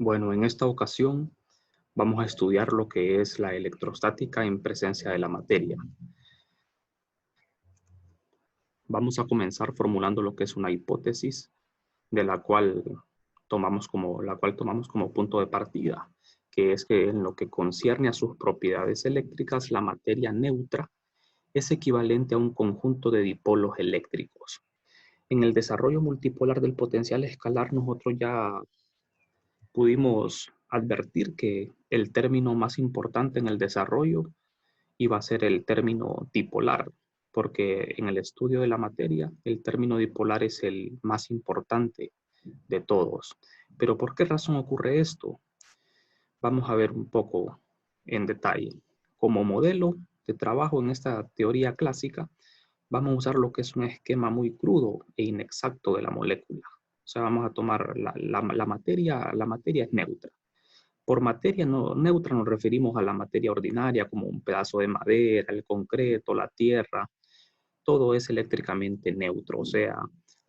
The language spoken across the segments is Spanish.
Bueno, en esta ocasión vamos a estudiar lo que es la electrostática en presencia de la materia. Vamos a comenzar formulando lo que es una hipótesis de la cual tomamos como punto de partida, que es que en lo que concierne a sus propiedades eléctricas, la materia neutra es equivalente a un conjunto de dipolos eléctricos. En el desarrollo multipolar del potencial escalar, nosotros ya pudimos advertir que el término más importante en el desarrollo iba a ser el término dipolar, porque en el estudio de la materia el término dipolar es el más importante de todos. Pero ¿por qué razón ocurre esto? Vamos a ver un poco en detalle. Como modelo de trabajo en esta teoría clásica, vamos a usar lo que es un esquema muy crudo e inexacto de la molécula. O sea, vamos a tomar la materia es neutra. Por materia neutra nos referimos a la materia ordinaria, como un pedazo de madera, el concreto, la tierra. Todo es eléctricamente neutro, o sea,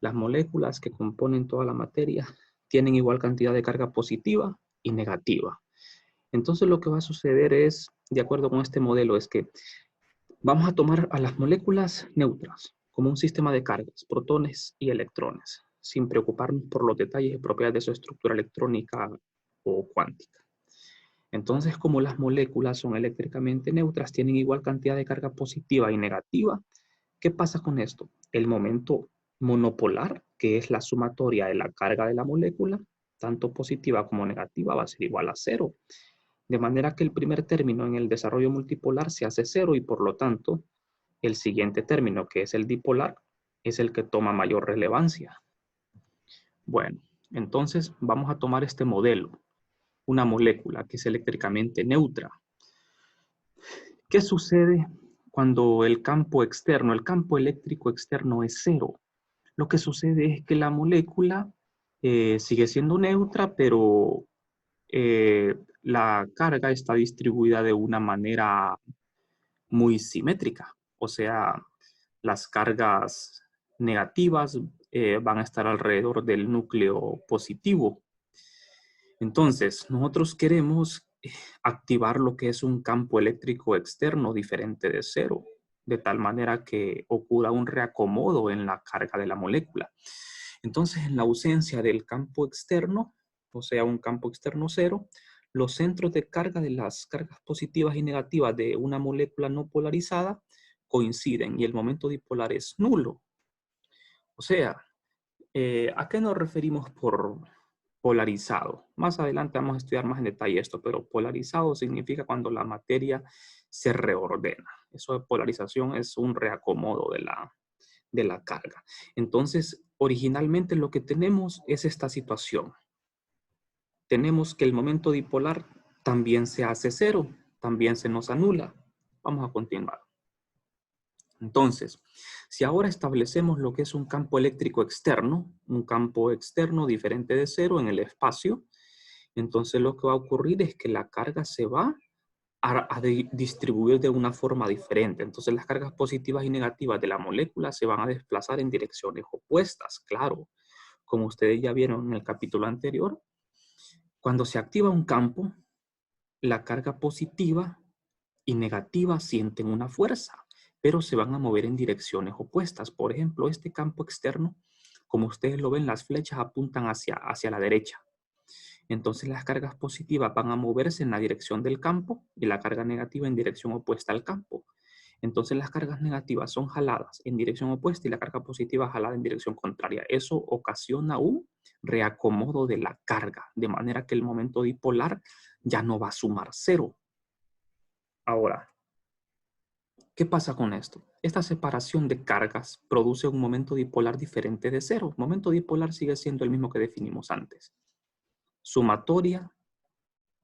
las moléculas que componen toda la materia tienen igual cantidad de carga positiva y negativa. Entonces lo que va a suceder es, de acuerdo con este modelo, es que vamos a tomar a las moléculas neutras como un sistema de cargas, protones y electrones, sin preocuparnos por los detalles y propiedades de su estructura electrónica o cuántica. Entonces, como las moléculas son eléctricamente neutras, tienen igual cantidad de carga positiva y negativa, ¿qué pasa con esto? El momento monopolar, que es la sumatoria de la carga de la molécula, tanto positiva como negativa, va a ser igual a cero. De manera que el primer término en el desarrollo multipolar se hace cero y por lo tanto, el siguiente término, que es el dipolar, es el que toma mayor relevancia. Bueno, entonces vamos a tomar este modelo, una molécula que es eléctricamente neutra. ¿Qué sucede cuando el campo eléctrico externo es cero? Lo que sucede es que la molécula sigue siendo neutra, pero la carga está distribuida de una manera muy simétrica. O sea, las cargas negativas van a estar alrededor del núcleo positivo. Entonces, nosotros queremos activar lo que es un campo eléctrico externo diferente de cero, de tal manera que ocurra un reacomodo en la carga de la molécula. Entonces, en la ausencia del campo externo, o sea, un campo externo cero, los centros de carga de las cargas positivas y negativas de una molécula no polarizada coinciden y el momento dipolar es nulo. O sea, ¿a qué nos referimos por polarizado? Más adelante vamos a estudiar más en detalle esto, pero polarizado significa cuando la materia se reordena. Eso de polarización es un reacomodo de la carga. Entonces, originalmente lo que tenemos es esta situación. Tenemos que el momento dipolar también se hace cero, también se nos anula. Vamos a continuar. Entonces, si ahora establecemos lo que es un campo eléctrico externo, un campo externo diferente de cero en el espacio, entonces lo que va a ocurrir es que la carga se va a distribuir de una forma diferente. Entonces las cargas positivas y negativas de la molécula se van a desplazar en direcciones opuestas, claro. Como ustedes ya vieron en el capítulo anterior, cuando se activa un campo, la carga positiva y negativa sienten una fuerza, pero se van a mover en direcciones opuestas. Por ejemplo, este campo externo, como ustedes lo ven, las flechas apuntan hacia la derecha. Entonces las cargas positivas van a moverse en la dirección del campo y la carga negativa en dirección opuesta al campo. Entonces las cargas negativas son jaladas en dirección opuesta y la carga positiva jalada en dirección contraria. Eso ocasiona un reacomodo de la carga, de manera que el momento dipolar ya no va a sumar cero. Ahora, ¿qué pasa con esto? Esta separación de cargas produce un momento dipolar diferente de cero. El momento dipolar sigue siendo el mismo que definimos antes. Sumatoria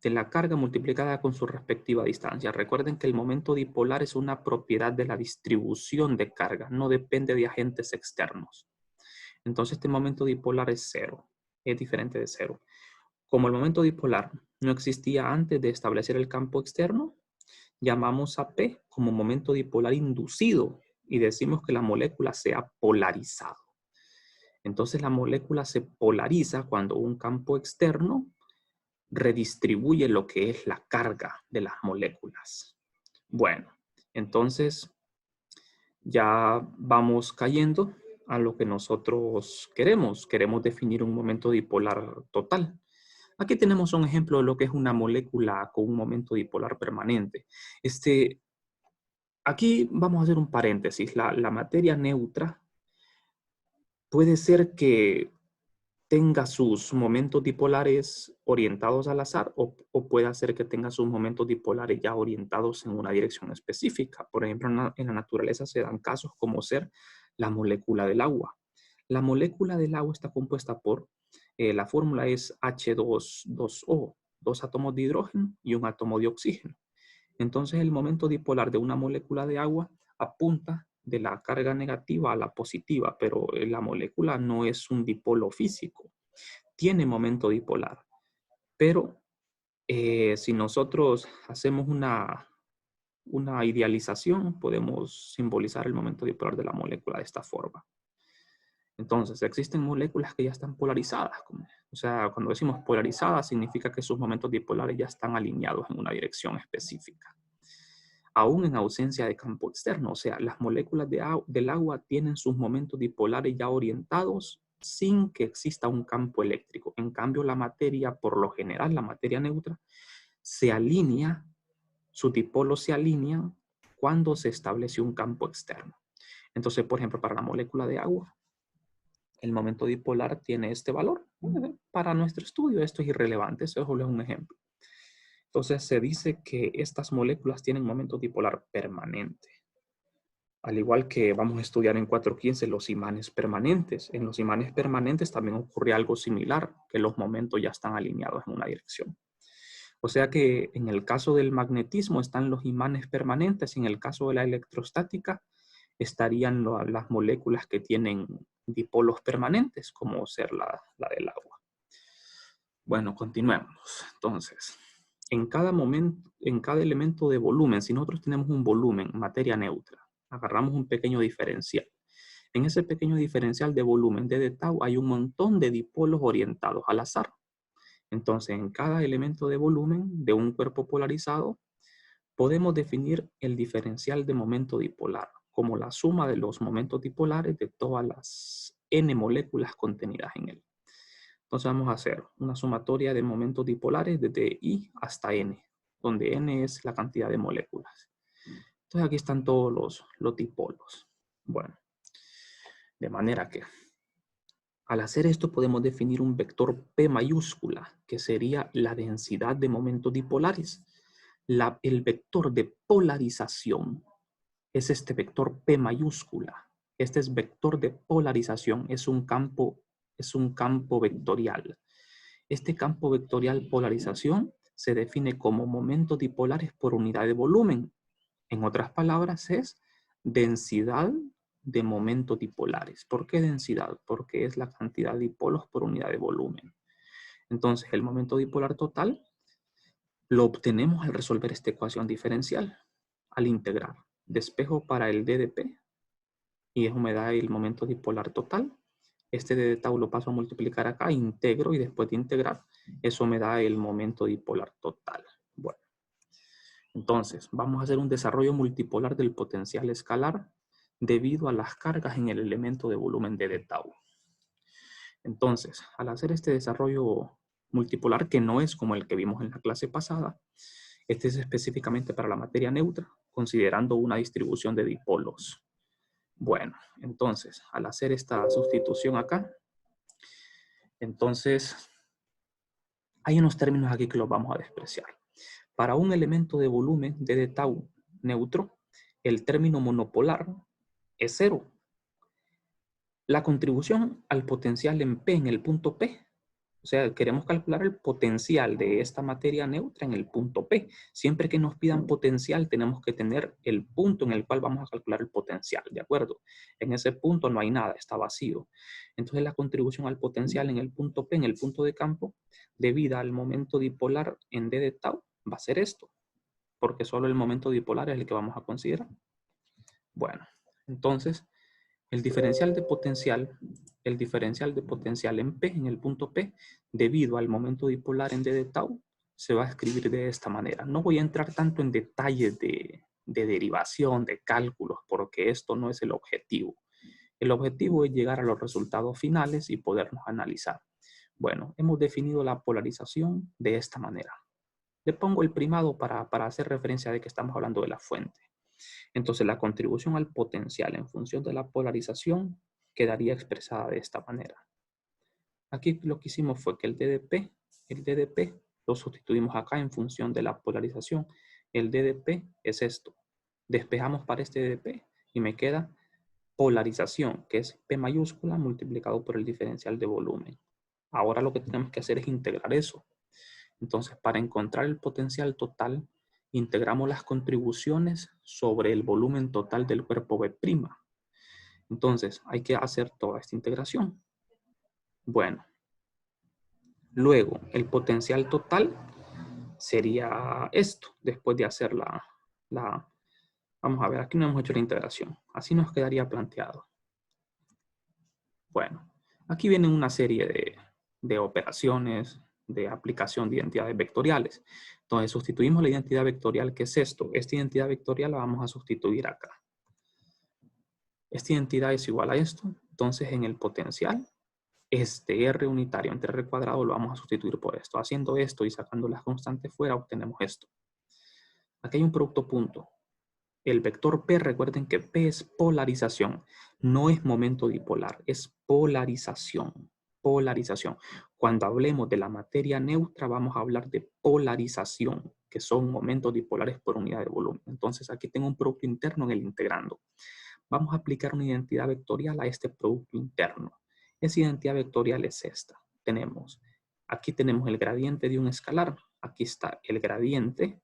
de la carga multiplicada con su respectiva distancia. Recuerden que el momento dipolar es una propiedad de la distribución de carga, no depende de agentes externos. Entonces este momento dipolar es cero, es diferente de cero. Como el momento dipolar no existía antes de establecer el campo externo, llamamos a P como momento dipolar inducido y decimos que la molécula se ha polarizado. Entonces la molécula se polariza cuando un campo externo redistribuye lo que es la carga de las moléculas. Bueno, entonces ya vamos cayendo a lo que nosotros queremos. Queremos definir un momento dipolar total. Aquí tenemos un ejemplo de lo que es una molécula con un momento dipolar permanente. Aquí vamos a hacer un paréntesis. La materia neutra puede ser que tenga sus momentos dipolares orientados al azar o puede ser que tenga sus momentos dipolares ya orientados en una dirección específica. Por ejemplo, en la naturaleza se dan casos como ser la molécula del agua. La molécula del agua está compuesta por, la fórmula es H2O, dos átomos de hidrógeno y un átomo de oxígeno. Entonces el momento dipolar de una molécula de agua apunta de la carga negativa a la positiva, pero la molécula no es un dipolo físico, tiene momento dipolar. Pero si nosotros hacemos una idealización, podemos simbolizar el momento dipolar de la molécula de esta forma. Entonces, existen moléculas que ya están polarizadas. O sea, cuando decimos polarizadas, significa que sus momentos dipolares ya están alineados en una dirección específica, aún en ausencia de campo externo. O sea, las moléculas del agua tienen sus momentos dipolares ya orientados sin que exista un campo eléctrico. En cambio, la materia, por lo general, la materia neutra, se alinea, sus dipolos se alinean cuando se establece un campo externo. Entonces, por ejemplo, para la molécula de agua, el momento dipolar tiene este valor. Para nuestro estudio esto es irrelevante, eso es un ejemplo. Entonces se dice que estas moléculas tienen momento dipolar permanente. Al igual que vamos a estudiar en 4.15 los imanes permanentes. En los imanes permanentes también ocurre algo similar, que los momentos ya están alineados en una dirección. O sea que en el caso del magnetismo están los imanes permanentes, y en el caso de la electrostática estarían las moléculas que tienen dipolos permanentes, como ser la del agua. Bueno, continuemos. Entonces, en cada elemento de volumen, si nosotros tenemos un volumen, materia neutra, agarramos un pequeño diferencial. En ese pequeño diferencial de volumen de tau hay un montón de dipolos orientados al azar. Entonces, en cada elemento de volumen de un cuerpo polarizado, podemos definir el diferencial de momento dipolar como la suma de los momentos dipolares de todas las n moléculas contenidas en él. Entonces vamos a hacer una sumatoria de momentos dipolares desde I hasta N, donde N es la cantidad de moléculas. Entonces aquí están todos los dipolos. Bueno, de manera que al hacer esto podemos definir un vector P mayúscula, que sería la densidad de momentos dipolares. El vector de polarización es este vector P mayúscula. Este es vector de polarización, es un campo vectorial. Este campo vectorial polarización se define como momentos dipolares por unidad de volumen. En otras palabras, es densidad de momentos dipolares. ¿Por qué densidad? Porque es la cantidad de dipolos por unidad de volumen. Entonces, el momento dipolar total lo obtenemos al resolver esta ecuación diferencial, al integrar. Despejo para el d de P y eso me da el momento dipolar total. Este d de tau lo paso a multiplicar acá, integro y después de integrar, eso me da el momento dipolar total. Bueno, entonces vamos a hacer un desarrollo multipolar del potencial escalar debido a las cargas en el elemento de volumen d de tau. Entonces, al hacer este desarrollo multipolar, que no es como el que vimos en la clase pasada, este es específicamente para la materia neutra, considerando una distribución de dipolos. Bueno, entonces, al hacer esta sustitución acá, entonces, hay unos términos aquí que los vamos a despreciar. Para un elemento de volumen d de tau neutro, el término monopolar es 0. La contribución al potencial en P, en el punto P, o sea, queremos calcular el potencial de esta materia neutra en el punto P. Siempre que nos pidan potencial, tenemos que tener el punto en el cual vamos a calcular el potencial, ¿de acuerdo? En ese punto no hay nada, está vacío. Entonces, la contribución al potencial en el punto P, en el punto de campo, debida al momento dipolar en d de tau, va a ser esto, porque solo el momento dipolar es el que vamos a considerar. Bueno, entonces, El diferencial de potencial en P, en el punto P, debido al momento dipolar en D de tau, se va a escribir de esta manera. No voy a entrar tanto en detalles de derivación, de cálculos, porque esto no es el objetivo. El objetivo es llegar a los resultados finales y podernos analizar. Bueno, hemos definido la polarización de esta manera. Le pongo el primado para hacer referencia de que estamos hablando de la fuente. Entonces, la contribución al potencial en función de la polarización quedaría expresada de esta manera. Aquí lo que hicimos fue que el DDP lo sustituimos acá en función de la polarización. El DDP es esto. Despejamos para este DDP y me queda polarización, que es P mayúscula multiplicado por el diferencial de volumen. Ahora lo que tenemos que hacer es integrar eso. Entonces, para encontrar el potencial total, integramos las contribuciones sobre el volumen total del cuerpo B'. Entonces, hay que hacer toda esta integración. Bueno, luego el potencial total sería esto, después de hacer vamos a ver, aquí no hemos hecho la integración. Así nos quedaría planteado. Bueno, aquí vienen una serie de operaciones de aplicación de identidades vectoriales. Entonces, sustituimos la identidad vectorial, que es esto. Esta identidad vectorial la vamos a sustituir acá. Esta identidad es igual a esto. Entonces, en el potencial, este R unitario entre R cuadrado lo vamos a sustituir por esto. Haciendo esto y sacando las constantes fuera, obtenemos esto. Aquí hay un producto punto. El vector P, recuerden que P es polarización, no es momento dipolar, es polarización. Polarización. Cuando hablemos de la materia neutra, vamos a hablar de polarización, que son momentos dipolares por unidad de volumen. Entonces, aquí tengo un producto interno en el integrando. Vamos a aplicar una identidad vectorial a este producto interno. Esa identidad vectorial es esta. Aquí tenemos el gradiente de un escalar. Aquí está el gradiente.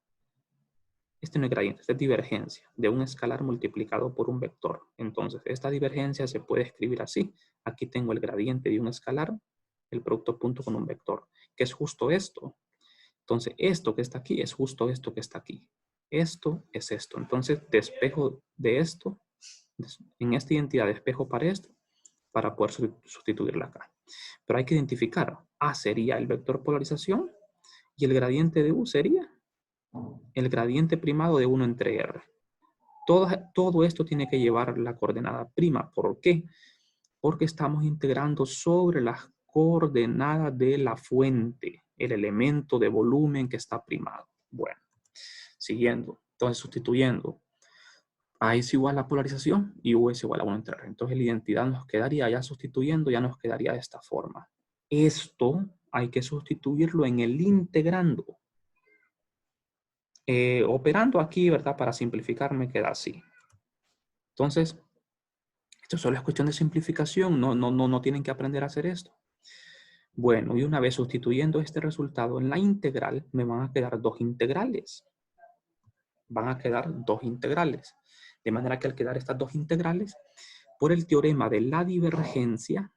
Este no es gradiente, esta es divergencia de un escalar multiplicado por un vector. Entonces, esta divergencia se puede escribir así. Aquí tengo el gradiente de un escalar, el producto punto con un vector, que es justo esto. Entonces, esto que está aquí es justo esto que está aquí. Esto es esto. Entonces, despejo de esto. En esta identidad despejo para esto, para poder sustituirla acá. Pero hay que identificar. A sería el vector polarización y el gradiente de U sería el gradiente primado de 1 entre R. Todo esto tiene que llevar la coordenada prima. ¿Por qué? Porque estamos integrando sobre las coordenadas de la fuente, el elemento de volumen que está primado. Bueno, siguiendo. Entonces, sustituyendo. A es igual a polarización y U es igual a 1 entre R. Entonces, la identidad nos quedaría, ya sustituyendo, ya nos quedaría de esta forma. Esto hay que sustituirlo en el integrando. Operando aquí, ¿verdad? Para simplificar me queda así. Entonces, esto solo es cuestión de simplificación, no tienen que aprender a hacer esto. Bueno, y una vez sustituyendo este resultado en la integral, me van a quedar dos integrales. Van a quedar dos integrales. De manera que al quedar estas dos integrales, por el teorema de la divergencia,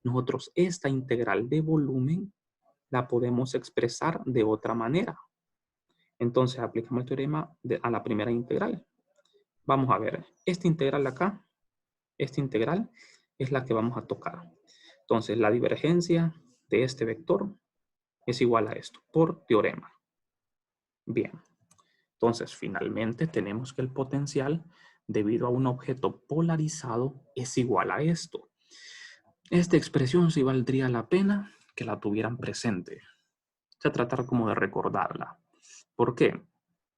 nosotros esta integral de volumen la podemos expresar de otra manera. Entonces aplicamos el teorema a la primera integral. Vamos a ver, esta integral acá, esta integral es la que vamos a tocar. Entonces la divergencia de este vector es igual a esto, por teorema. Bien, entonces finalmente tenemos que el potencial debido a un objeto polarizado es igual a esto. Esta expresión sí valdría la pena que la tuvieran presente. Se tratar como de recordarla. ¿Por qué?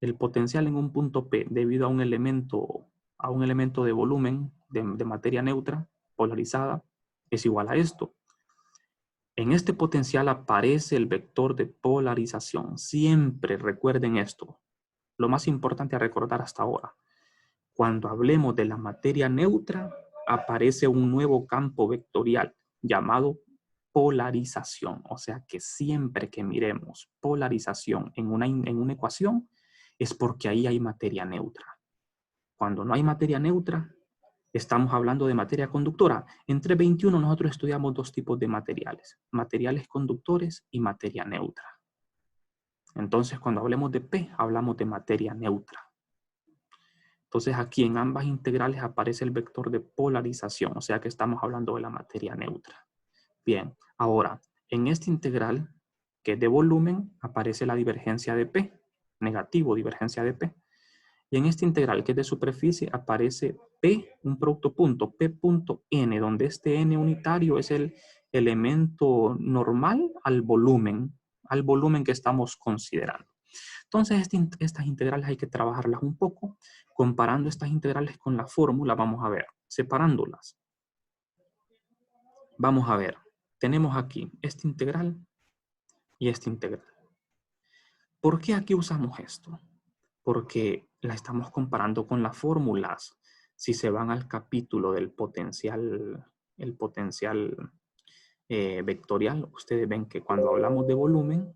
El potencial en un punto P debido a un elemento de volumen de materia neutra polarizada es igual a esto. En este potencial aparece el vector de polarización. Siempre recuerden esto. Lo más importante a recordar hasta ahora. Cuando hablemos de la materia neutra, aparece un nuevo campo vectorial llamado polarización. O sea que siempre que miremos polarización en una ecuación, es porque ahí hay materia neutra. Cuando no hay materia neutra, estamos hablando de materia conductora. Entre 21 nosotros estudiamos dos tipos de materiales. Materiales conductores y materia neutra. Entonces, cuando hablemos de P, hablamos de materia neutra. Entonces aquí en ambas integrales aparece el vector de polarización, o sea que estamos hablando de la materia neutra. Bien, ahora en esta integral que es de volumen aparece la divergencia de P, negativo divergencia de P. Y en esta integral que es de superficie aparece P, un producto punto, P punto N, donde este N unitario es el elemento normal al volumen que estamos considerando. Entonces estas integrales hay que trabajarlas un poco. Comparando estas integrales con la fórmula vamos a ver, separándolas. Vamos a ver, tenemos aquí esta integral y esta integral. ¿Por qué aquí usamos esto? Porque la estamos comparando con las fórmulas. Si se van al capítulo del potencial, el potencial vectorial, ustedes ven que cuando hablamos de volumen,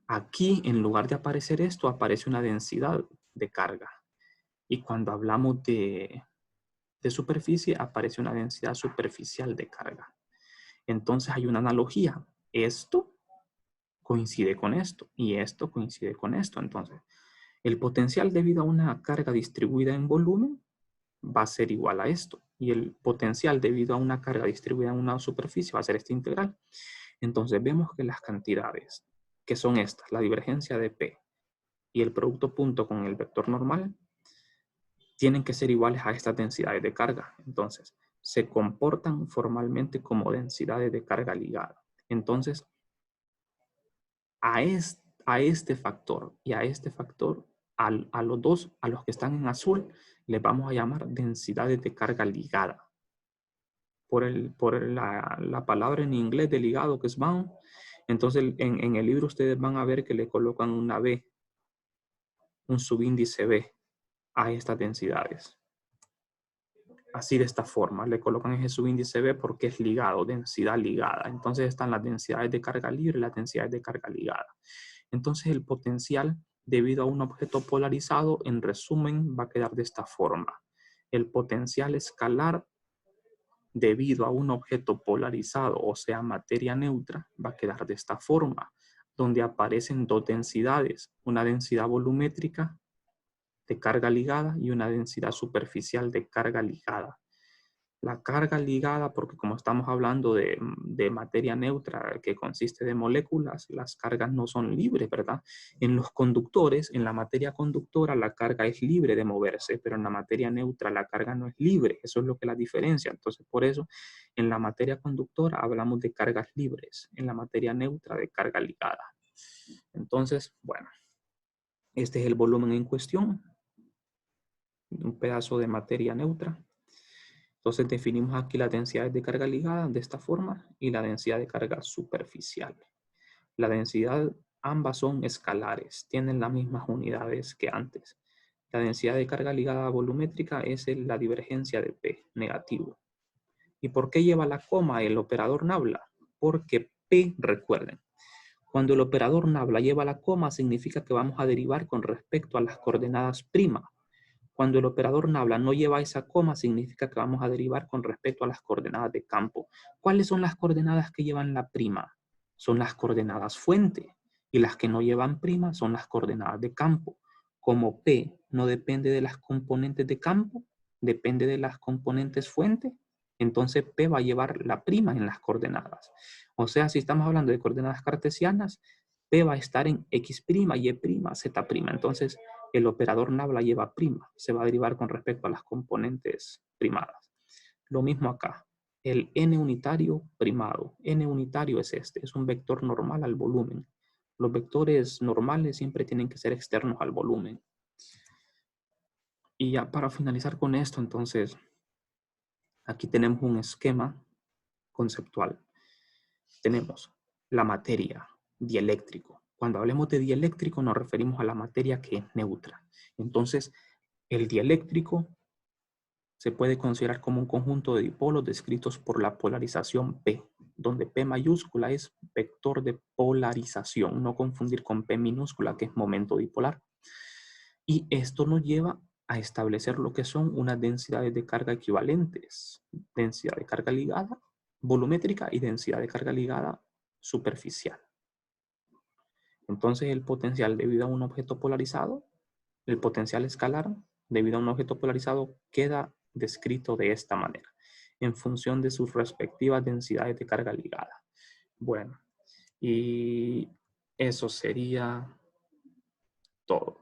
aquí en lugar de aparecer esto, aparece una densidad de carga. Y cuando hablamos de superficie, aparece una densidad superficial de carga. Entonces hay una analogía. Esto coincide con esto y esto coincide con esto. Entonces, el potencial debido a una carga distribuida en volumen va a ser igual a esto. Y el potencial debido a una carga distribuida en una superficie va a ser esta integral. Entonces vemos que las cantidades, que son estas, la divergencia de P y el producto punto con el vector normal, tienen que ser iguales a estas densidades de carga. Entonces, se comportan formalmente como densidades de carga ligada. Entonces, a este factor y a este factor, a los dos, a los que están en azul, les vamos a llamar densidades de carga ligada. Por la palabra en inglés de ligado, que es bound. Entonces, en el libro ustedes van a ver que le colocan una B, un subíndice B a estas densidades. Así de esta forma, le colocan ese subíndice B porque es ligado, densidad ligada. Entonces están las densidades de carga libre y las densidades de carga ligada. Entonces el potencial debido a un objeto polarizado, en resumen, va a quedar de esta forma. El potencial escalar debido a un objeto polarizado, o sea, materia neutra, va a quedar de esta forma, donde aparecen dos densidades, una densidad volumétrica de carga ligada y una densidad superficial de carga ligada. La carga ligada, porque como estamos hablando de materia neutra que consiste de moléculas, las cargas no son libres, ¿verdad? En los conductores, en la materia conductora, la carga es libre de moverse, pero en la materia neutra la carga no es libre. Eso es lo que la diferencia. Entonces, por eso, en la materia conductora hablamos de cargas libres, en la materia neutra de carga ligada. Entonces, bueno, este es el volumen en cuestión, un pedazo de materia neutra. Entonces definimos aquí las densidades de carga ligada de esta forma y la densidad de carga superficial. La densidad, ambas son escalares, tienen las mismas unidades que antes. La densidad de carga ligada volumétrica es la divergencia de P, negativo. ¿Y por qué lleva la coma el operador nabla? Porque P, recuerden, cuando el operador nabla lleva la coma significa que vamos a derivar con respecto a las coordenadas prima. Cuando el operador nabla no lleva esa coma, significa que vamos a derivar con respecto a las coordenadas de campo. ¿Cuáles son las coordenadas que llevan la prima? Son las coordenadas fuente. Y las que no llevan prima son las coordenadas de campo. Como P no depende de las componentes de campo, depende de las componentes fuente, entonces P va a llevar la prima en las coordenadas. O sea, si estamos hablando de coordenadas cartesianas, P va a estar en X', Y', Z'. Entonces, el operador nabla lleva prima, se va a derivar con respecto a las componentes primadas. Lo mismo acá, el n unitario primado. N unitario es este, es un vector normal al volumen. Los vectores normales siempre tienen que ser externos al volumen. Y ya para finalizar con esto, entonces, aquí tenemos un esquema conceptual. Tenemos la materia, dieléctrico. Cuando hablemos de dieléctrico nos referimos a la materia que es neutra. Entonces, el dieléctrico se puede considerar como un conjunto de dipolos descritos por la polarización P, donde P mayúscula es vector de polarización, no confundir con P minúscula, que es momento dipolar. Y esto nos lleva a establecer lo que son unas densidades de carga equivalentes. Densidad de carga ligada, volumétrica, y densidad de carga ligada superficial. Entonces el potencial debido a un objeto polarizado El potencial escalar, debido a un objeto polarizado, queda descrito de esta manera, en función de sus respectivas densidades de carga ligada. Bueno, y eso sería todo.